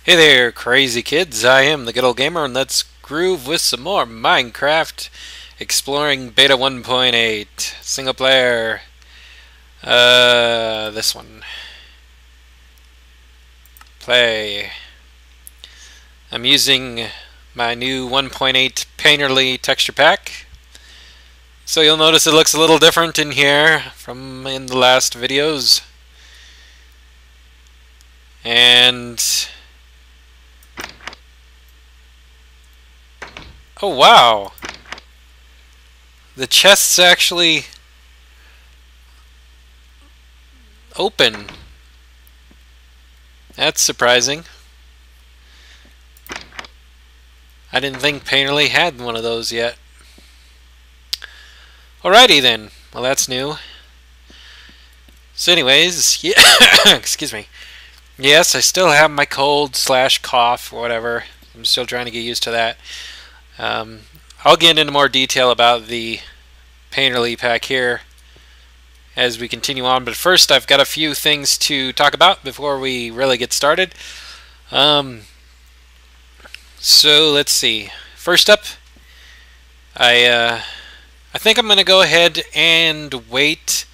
Hey there, crazy kids. I am the good old gamer, and let's groove with some more Minecraft exploring beta 1.8 single player. This one. Play. I'm using my new 1.8 Painterly texture pack. So you'll notice it looks a little different in here from in the last videos. And oh wow! The chest's actually open. That's surprising. I didn't think Painterly had one of those yet. Alrighty then. Well, that's new. So anyways, yeah, excuse me. Yes, I still have my cold/cough or whatever. I'm still trying to get used to that. I'll get into more detail about the Painterly pack here as we continue on, but first I've got a few things to talk about before we really get started. So let's see. First up, I think I'm going to go ahead and wait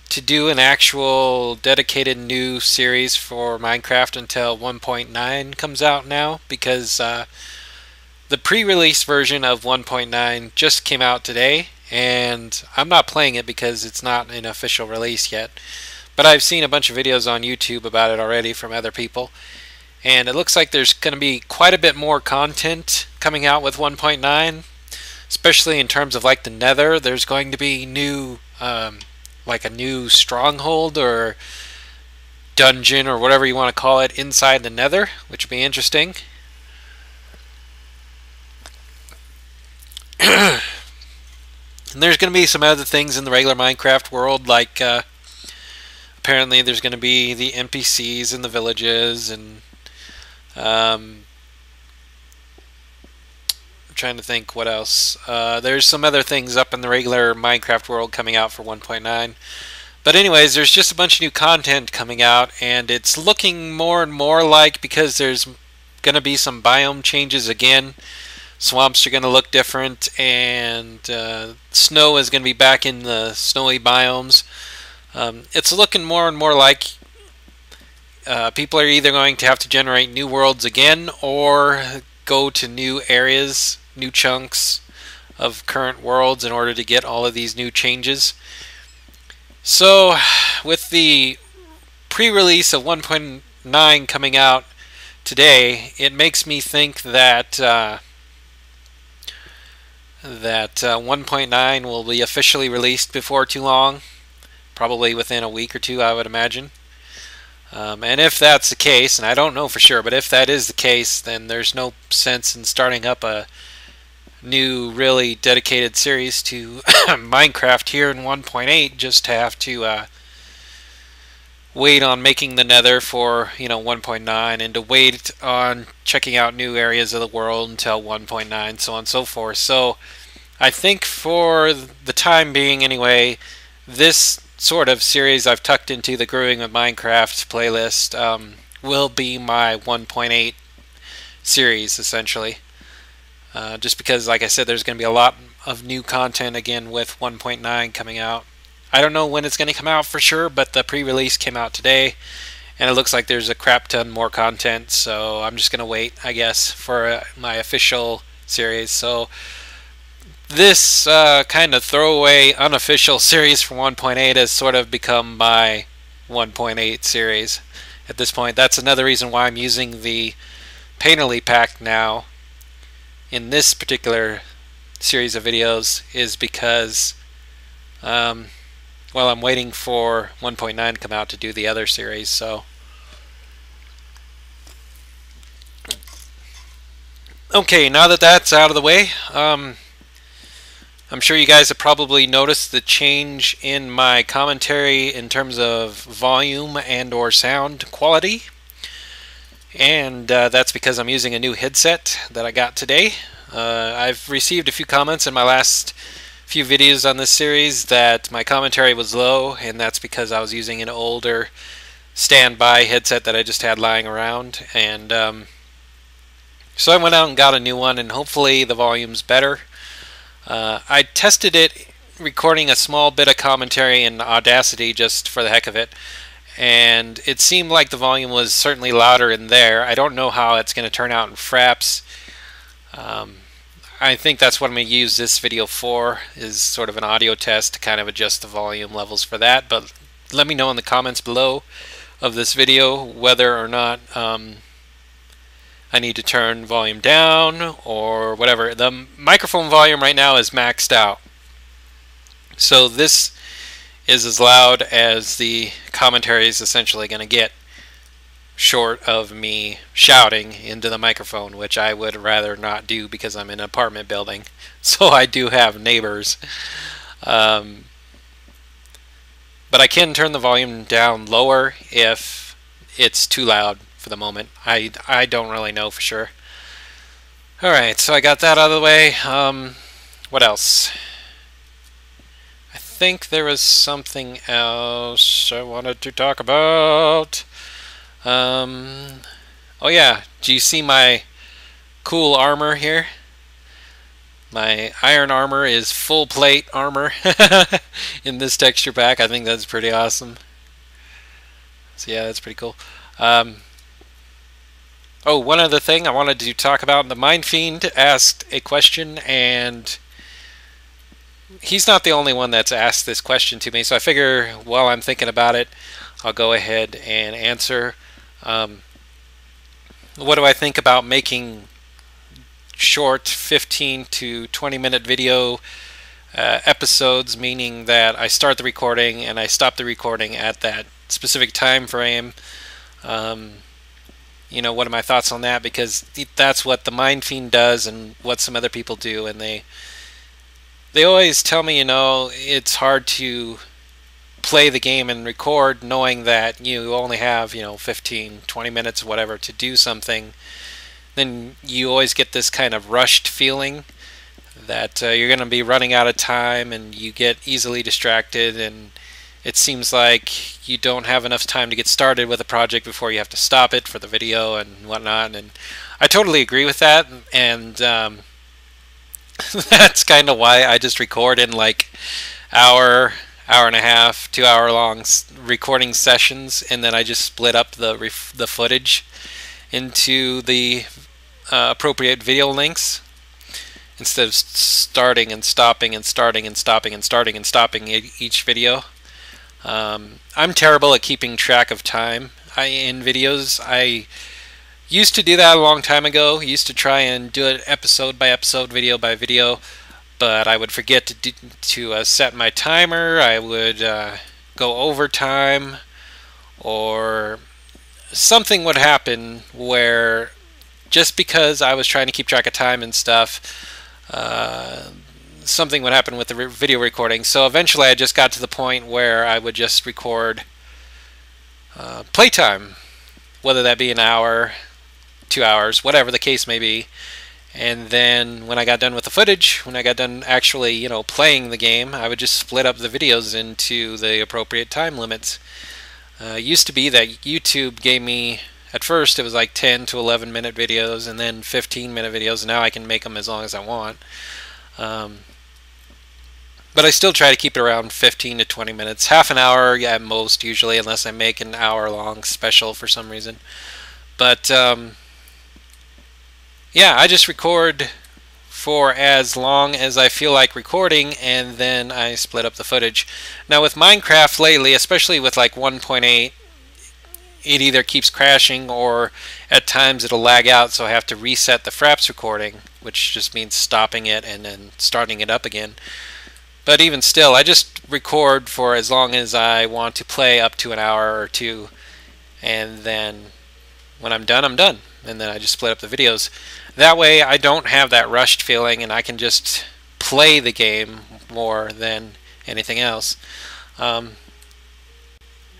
to do an actual dedicated new series for Minecraft until 1.9 comes out now, because the pre-release version of 1.9 just came out today, and I'm not playing it because it's not an official release yet. But I've seen a bunch of videos on YouTube about it already from other people, and it looks like there's going to be quite a bit more content coming out with 1.9, especially in terms of like the Nether. There's going to be new, like a new stronghold or dungeon or whatever you want to call it inside the Nether, which would be interesting. And there's going to be some other things in the regular Minecraft world, like apparently there's going to be the NPCs in the villages, and I'm trying to think what else. There's some other things up in the regular Minecraft world coming out for 1.9. But anyways, there's just a bunch of new content coming out, and it's looking more and more like, because there's going to be some biome changes again, swamps are going to look different, and snow is going to be back in the snowy biomes. It's looking more and more like people are either going to have to generate new worlds again, or go to new areas, new chunks of current worlds in order to get all of these new changes. So with the pre-release of 1.9 coming out today, it makes me think that 1.9 will be officially released before too long, probably within a week or two, I would imagine. And if that's the case, and I don't know for sure, but if that is the case, then there's no sense in starting up a new, really dedicated series to Minecraft here in 1.8 just to have to wait on making the Nether for 1.9, and to wait on checking out new areas of the world until 1.9, so on and so forth. So I think for the time being anyway, this sort of series I've tucked into the Growing with Minecraft playlist will be my 1.8 series, essentially. Just because, like I said, there's going to be a lot of new content again with 1.9 coming out. I don't know when it's going to come out for sure, but the pre-release came out today, and it looks like there's a crap ton more content, so I'm just going to wait, I guess, for my official series. So this kind of throwaway unofficial series for 1.8 has sort of become my 1.8 series at this point. That's another reason why I'm using the Painterly pack now in this particular series of videos, is because well, I'm waiting for 1.9 to come out to do the other series. So okay, now that that's out of the way, I'm sure you guys have probably noticed the change in my commentary in terms of volume and or sound quality, and that's because I'm using a new headset that I got today. I've received a few comments in my last few videos on this series that my commentary was low, and that's because I was using an older standby headset that I just had lying around, and so I went out and got a new one, and hopefully the volume's better. I tested it recording a small bit of commentary in Audacity just for the heck of it, and it seemed like the volume was certainly louder in there. I don't know how it's going to turn out in Fraps. I think that's what I'm going to use this video for, is sort of an audio test to kind of adjust the volume levels for that. But let me know in the comments below of this video whether or not I need to turn volume down or whatever. The microphone volume right now is maxed out, so this is as loud as the commentary is essentially going to get, short of me shouting into the microphone, which I would rather not do because I'm in an apartment building, so I do have neighbors. But I can turn the volume down lower if it's too loud for the moment. I don't really know for sure. Alright, so I got that out of the way. What else? I think there was something else I wanted to talk about. Oh yeah, do you see my cool armor here? My iron armor is full plate armor in this texture pack. I think that's pretty awesome. So yeah, that's pretty cool. Oh, one other thing I wanted to talk about. The Mind Fiend asked a question, and he's not the only one that's asked this question to me, so I figure while I'm thinking about it, I'll go ahead and answer. What do I think about making short 15 to 20 minute video episodes, meaning that I start the recording and I stop the recording at that specific time frame? You know, what are my thoughts on that? Because that's what the Mind Fiend does and what some other people do, and they always tell me, you know, it's hard to play the game and record knowing that you only have, you know, 15, 20 minutes, whatever, to do something. Then you always get this kind of rushed feeling that you're going to be running out of time, and you get easily distracted, and it seems like you don't have enough time to get started with a project before you have to stop it for the video and whatnot. And I totally agree with that, and that's kind of why I just record in like hour and a half, 2 hour long recording sessions, and then I just split up the footage into the appropriate video lengths instead of starting and stopping and starting and stopping and starting and stopping each video. I'm terrible at keeping track of time in videos. I used to do that a long time ago. I used to try and do it episode by episode, video by video, but I would forget to set my timer. I would go over time, or something would happen where, just because I was trying to keep track of time and stuff, something would happen with the video recording. So eventually I just got to the point where I would just record playtime, whether that be an hour, 2 hours, whatever the case may be. And then when I got done with the footage, when I got done actually, you know, playing the game, I would just split up the videos into the appropriate time limits. It used to be that YouTube gave me, at first it was like 10 to 11 minute videos, and then 15-minute videos, and now I can make them as long as I want. But I still try to keep it around 15 to 20 minutes, half an hour at most usually, unless I make an hour-long special for some reason. But yeah, I just record for as long as I feel like recording, and then I split up the footage. Now with Minecraft lately, especially with like 1.8, it either keeps crashing or at times it'll lag out, so I have to reset the Fraps recording, which just means stopping it and then starting it up again. But even still, I just record for as long as I want to play, up to an hour or two, and then when I'm done, I'm done. And then I just split up the videos. That way I don't have that rushed feeling, and I can just play the game more than anything else. And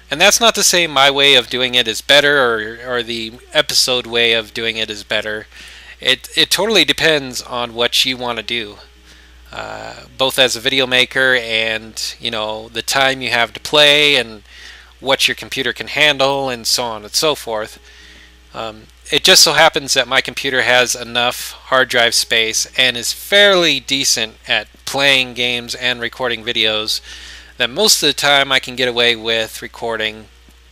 that's not to say my way of doing it is better, or the episode way of doing it is better. It totally depends on what you want to do. Both as a video maker and, you know, the time you have to play and what your computer can handle, and so on and so forth. It just so happens that my computer has enough hard drive space and is fairly decent at playing games and recording videos that most of the time I can get away with recording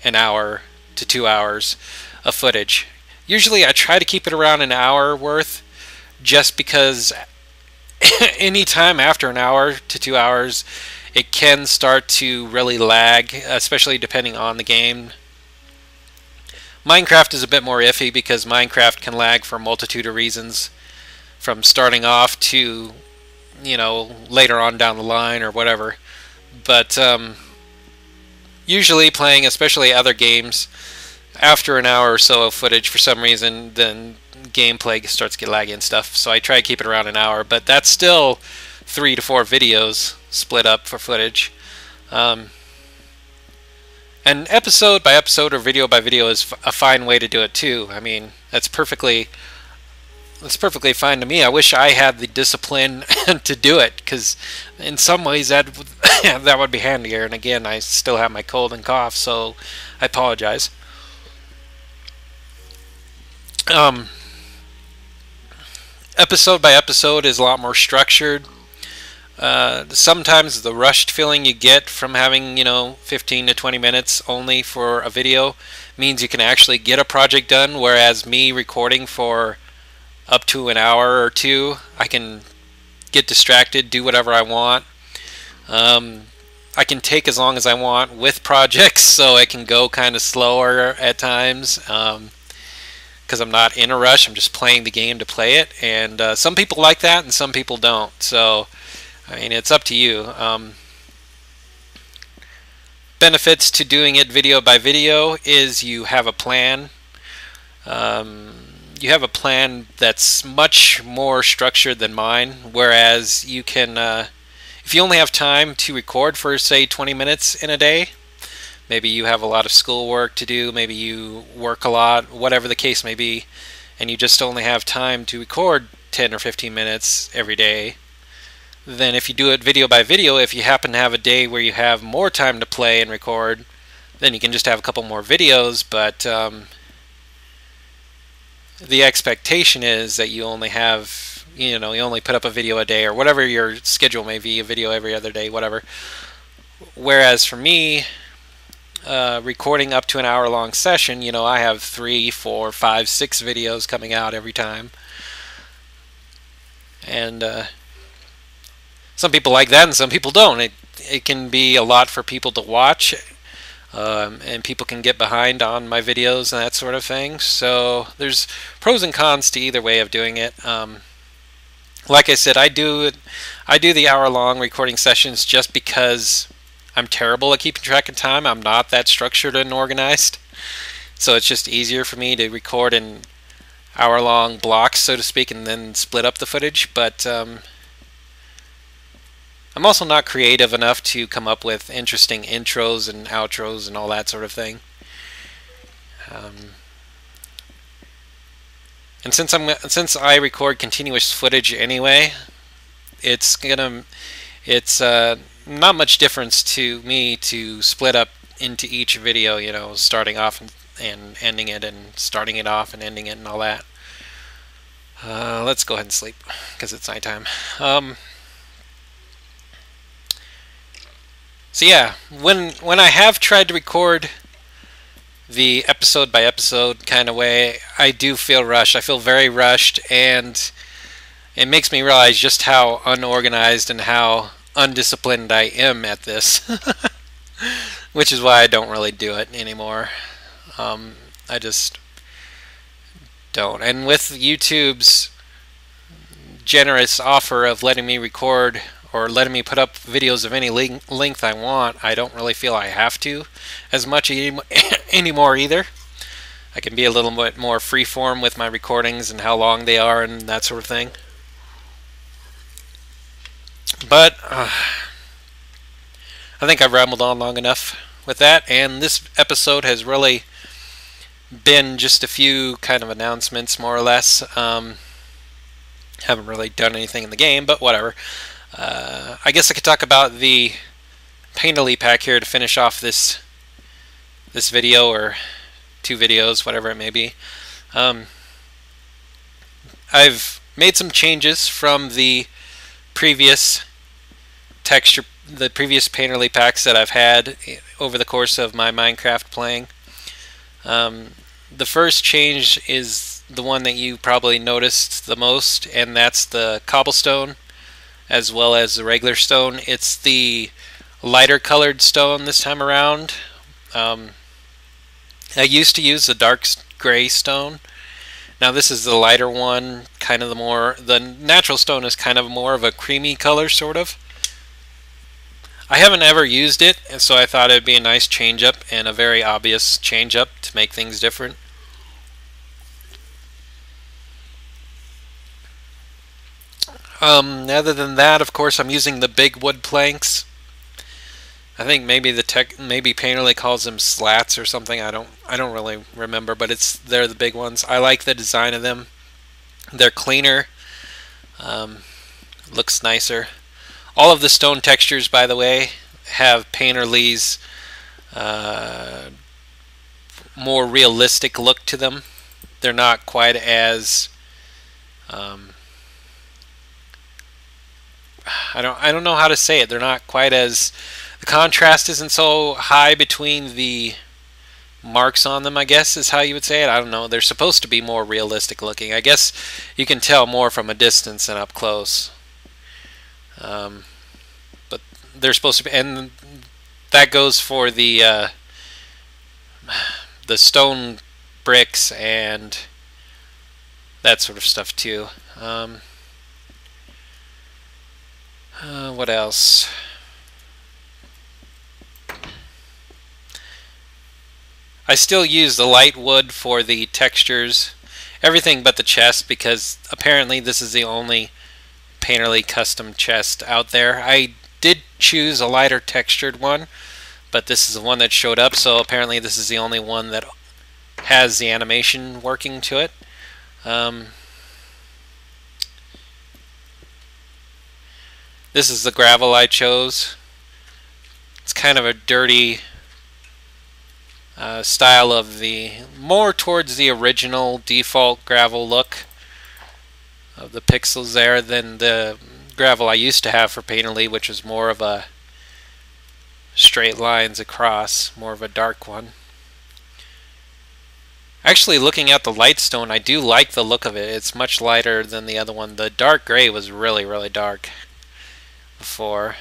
an hour to 2 hours of footage. Usually I try to keep it around an hour worth, just because any time after an hour to 2 hours it can start to really lag, especially depending on the game. Minecraft is a bit more iffy because Minecraft can lag for a multitude of reasons, from starting off to, you know, later on down the line or whatever. But usually playing, especially other games, after an hour or so of footage, for some reason, then gameplay starts to get laggy and stuff. So I try to keep it around an hour, but that's still 3 to 4 videos split up for footage. And episode by episode or video by video is a fine way to do it too. I mean, that's perfectly fine to me. I wish I had the discipline to do it, because in some ways that would be handier. And again, I still have my cold and cough, so I apologize. Episode by episode is a lot more structured. Sometimes the rushed feeling you get from having, you know, 15 to 20 minutes only for a video means you can actually get a project done, whereas me recording for up to an hour or two, I can get distracted, do whatever I want. I can take as long as I want with projects, so it can go kind of slower at times, because I'm not in a rush. I'm just playing the game to play it, and some people like that and some people don't. So I mean, it's up to you. Benefits to doing it video by video is you have a plan. You have a plan that's much more structured than mine, whereas you can, if you only have time to record for, say, 20 minutes in a day, maybe you have a lot of schoolwork to do, maybe you work a lot, whatever the case may be, and you just only have time to record 10 or 15 minutes every day, then if you do it video by video, if you happen to have a day where you have more time to play and record, then you can just have a couple more videos. But the expectation is that you only have, you know, you only put up a video a day, or whatever your schedule may be, a video every other day, whatever. Whereas for me, recording up to an hour-long session, you know, I have 3, 4, 5, 6 videos coming out every time, and some people like that and some people don't. It can be a lot for people to watch, and people can get behind on my videos and that sort of thing. So there's pros and cons to either way of doing it. Like I said, I do the hour-long recording sessions just because I'm terrible at keeping track of time. I'm not that structured and organized, so it's just easier for me to record in hour-long blocks, so to speak, and then split up the footage. But I'm also not creative enough to come up with interesting intros and outros and all that sort of thing. And since I record continuous footage anyway, it's not much difference to me to split up into each video, you know, starting off and ending it, and starting it off and ending it, and all that. Let's go ahead and sleep because it's nighttime. So yeah, when I have tried to record the episode by episode kind of way, I do feel rushed. I feel very rushed, and it makes me realize just how unorganized and how undisciplined I am at this, which is why I don't really do it anymore. I just don't. And with YouTube's generous offer of letting me record or letting me put up videos of any length I want, I don't really feel I have to as much anymore either. I can be a little bit more freeform with my recordings and how long they are and that sort of thing. But I think I've rambled on long enough with that, and this episode has really been just a few kind of announcements, more or less. Haven't really done anything in the game, but whatever. I guess I could talk about the Painterly pack here to finish off this this video or 2 videos, whatever it may be. I've made some changes from the previous Painterly packs that I've had over the course of my Minecraft playing. The first change is the one that you probably noticed the most, and that's the cobblestone as well as the regular stone. It's the lighter colored stone this time around. I used to use the dark gray stone. Now this is the lighter one, the natural stone is kind of more of a creamy color, sort of. I haven't ever used it, and so I thought it'd be a nice change up and a very obvious change up to make things different. Other than that, of course, I'm using the big wood planks. I think maybe maybe Painterly calls them slats or something. I don't really remember, but they're the big ones. I like the design of them. They're cleaner. Looks nicer. All of the stone textures, by the way, have Painterly's more realistic look to them. They're not quite as I don't know how to say it. They're not quite as, the contrast isn't so high between the marks on them, I guess is how you would say it. I don't know. They're supposed to be more realistic looking. I guess you can tell more from a distance than up close. But they're supposed to be, and that goes for the stone bricks and that sort of stuff too. What else? I still use the light wood for the textures, everything but the chest, because apparently this is the only Painterly custom chest out there. I did choose a lighter textured one, but this is the one that showed up, so apparently this is the only one that has the animation working to it. This is the gravel I chose. It's kind of a dirty style of more towards the original default gravel look of the pixels there than the gravel I used to have for Painterly, which was more of a straight lines across, more of a dark one. Actually, looking at the light stone, I do like the look of it. It's much lighter than the other one. The dark gray was really, really dark before.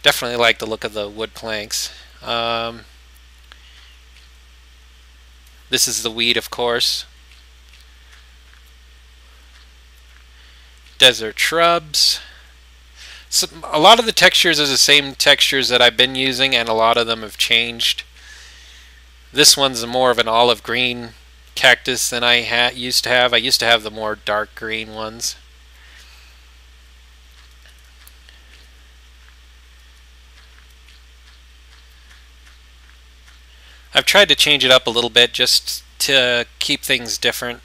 Definitely like the look of the wood planks. This is the weed, of course. Desert shrubs. So a lot of the textures are the same textures that I've been using, and a lot of them have changed. This one's more of an olive green cactus than I used to have. I used to have the more dark green ones. I've tried to change it up a little bit just to keep things different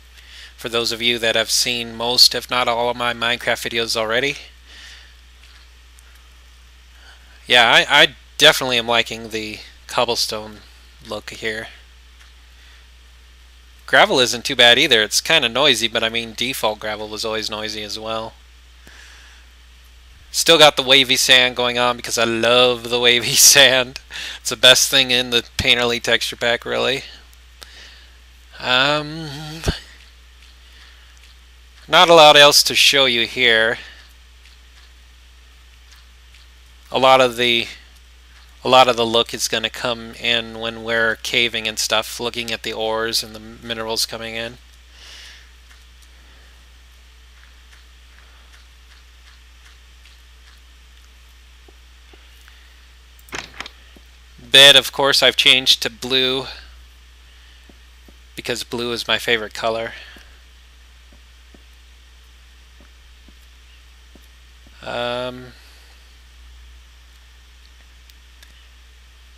for those of you that have seen most, if not all, of my Minecraft videos already. Yeah, I definitely am liking the cobblestone look here. Gravel isn't too bad either. It's kind of noisy, but I mean default gravel was always noisy as well. Still got the wavy sand going on because I love the wavy sand. It's the best thing in the Painterly texture pack, really. Not a lot else to show you here. A lot of the look is going to come in when we're caving and stuff, looking at the ores and the minerals coming in. Bed, of course, I've changed to blue because blue is my favorite color.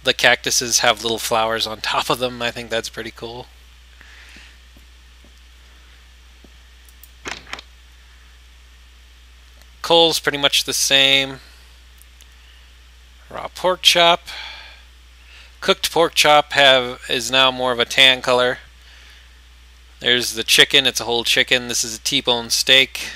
The cactuses have little flowers on top of them. I think that's pretty cool. Coal's pretty much the same. Raw pork chop. Cooked pork chop is now more of a tan color. There's the chicken. It's a whole chicken. This is a T-bone steak.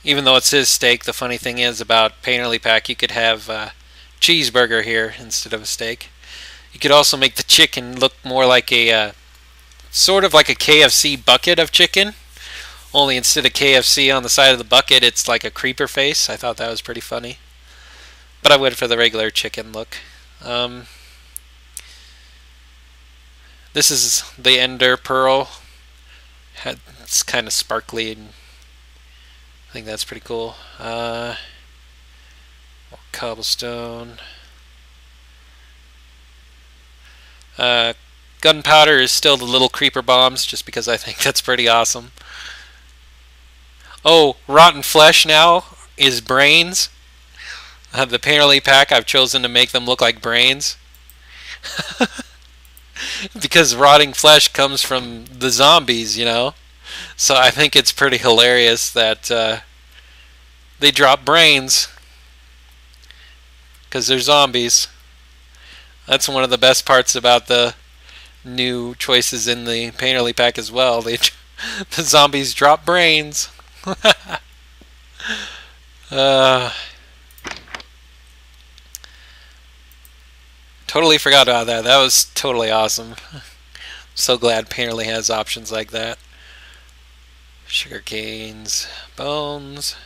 Even though it's his steak, the funny thing is about Painterly Pack, you could have a cheeseburger here instead of a steak. You could also make the chicken look more like a sort of like a KFC bucket of chicken, only instead of KFC on the side of the bucket, it's like a creeper face. I thought that was pretty funny, but I went for the regular chicken look. This is the Ender Pearl. It's kind of sparkly, and I think that's pretty cool. More cobblestone. Gunpowder is still the little creeper bombs, just because I think that's pretty awesome. Oh, rotten flesh now is brains. The Painterly Pack, I've chosen to make them look like brains. Because rotting flesh comes from the zombies, you know? So I think it's pretty hilarious that they drop brains because they're zombies. That's one of the best parts about the new choices in the Painterly Pack as well. The zombies drop brains. Totally forgot about that. That was totally awesome. So glad Painterly has options like that. Sugar canes, bones.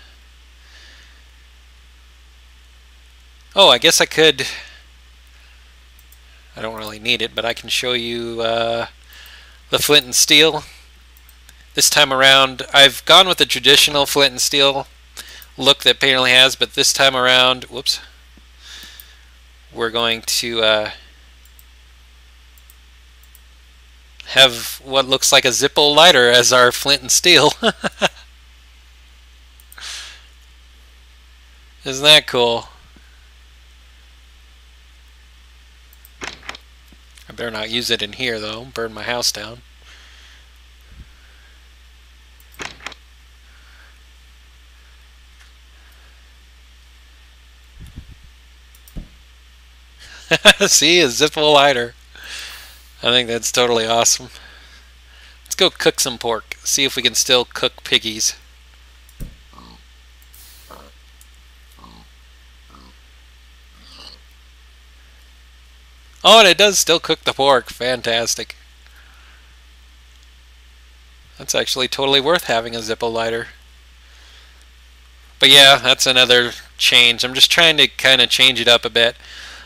Oh, I guess I could. I don't really need it, but I can show you the flint and steel. This time around, I've gone with the traditional flint and steel look that Painterly has, but this time around, whoops, we're going to have what looks like a Zippo lighter as our flint and steel. Isn't that cool? I better not use it in here though, burn my house down. See, a Zippo lighter. I think that's totally awesome. Let's go cook some pork. See if we can still cook piggies. Oh, and it does still cook the pork. Fantastic. That's actually totally worth having a Zippo lighter. But yeah, that's another change. I'm just trying to kind of change it up a bit.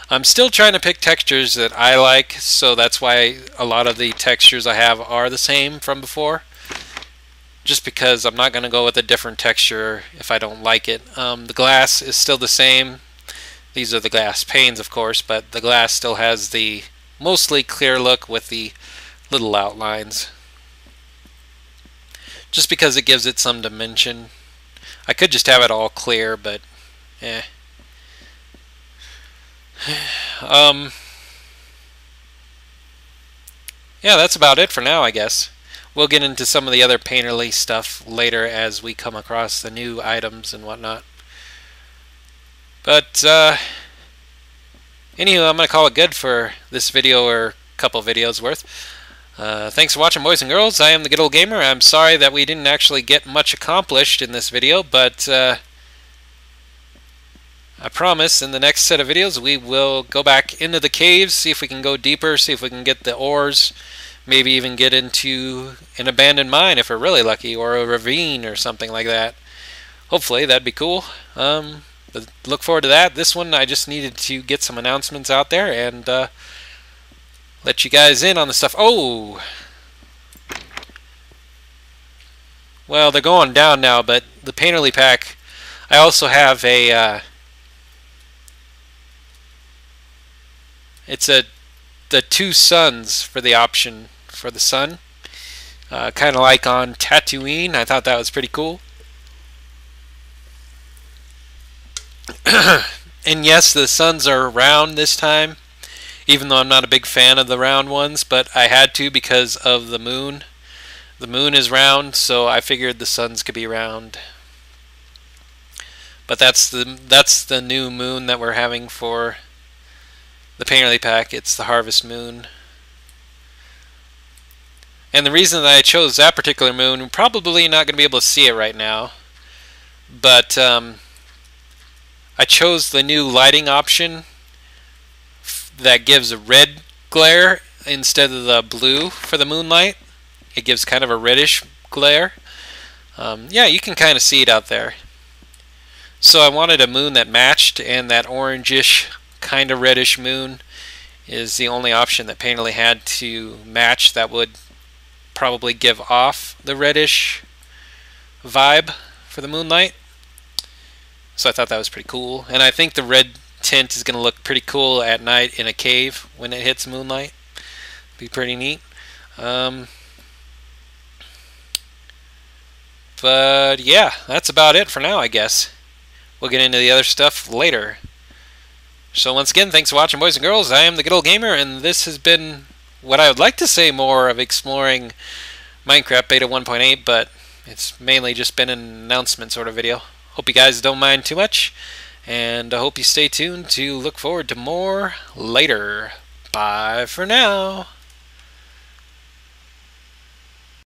I'm still trying to pick textures that I like, so that's why a lot of the textures I have are the same from before. Just because I'm not going to go with a different texture if I don't like it. The glass is still the same. These are the glass panes, of course, but the glass still has the mostly clear look with the little outlines. Just because it gives it some dimension. I could just have it all clear, but eh. Yeah, that's about it for now, I guess. We'll get into some of the other Painterly stuff later as we come across the new items and whatnot. But, anywho, I'm going to call it good for this video or a couple videos worth. Thanks for watching, boys and girls. I am the Good Old Gamer. I'm sorry that we didn't actually get much accomplished in this video, but I promise in the next set of videos we will go back into the caves, see if we can go deeper, see if we can get the ores, maybe even get into an abandoned mine if we're really lucky, or a ravine or something like that. Hopefully that'd be cool. But look forward to that. This one I just needed to get some announcements out there and let you guys in on the stuff. Oh! Well, they're going down now, but the Painterly Pack, I also have a it's the two suns for the option for the sun, kind of like on Tatooine. I thought that was pretty cool. And yes, the suns are round this time, even though I'm not a big fan of the round ones, but I had to because of the moon. The moon is round, so I figured the suns could be round. But that's the new moon that we're having for the Painterly pack. It's the Harvest Moon. And the reason that I chose that particular moon, I'm probably not going to be able to see it right now, but I chose the new lighting option that gives a red glare instead of the blue for the moonlight. It gives kind of a reddish glare. Yeah, you can kind of see it out there. So I wanted a moon that matched, and that orangish, kind of reddish moon is the only option that Painterly had to match that would probably give off the reddish vibe for the moonlight. So I thought that was pretty cool. And I think the red tint is going to look pretty cool at night in a cave when it hits moonlight. Be pretty neat. But yeah, that's about it for now, I guess. We'll get into the other stuff later. So once again, thanks for watching, boys and girls. I am the Good Old Gamer, and this has been what I would like to say more of exploring Minecraft Beta 1.8, but it's mainly just been an announcement sort of video. Hope you guys don't mind too much, and I hope you stay tuned to look forward to more later. Bye for now.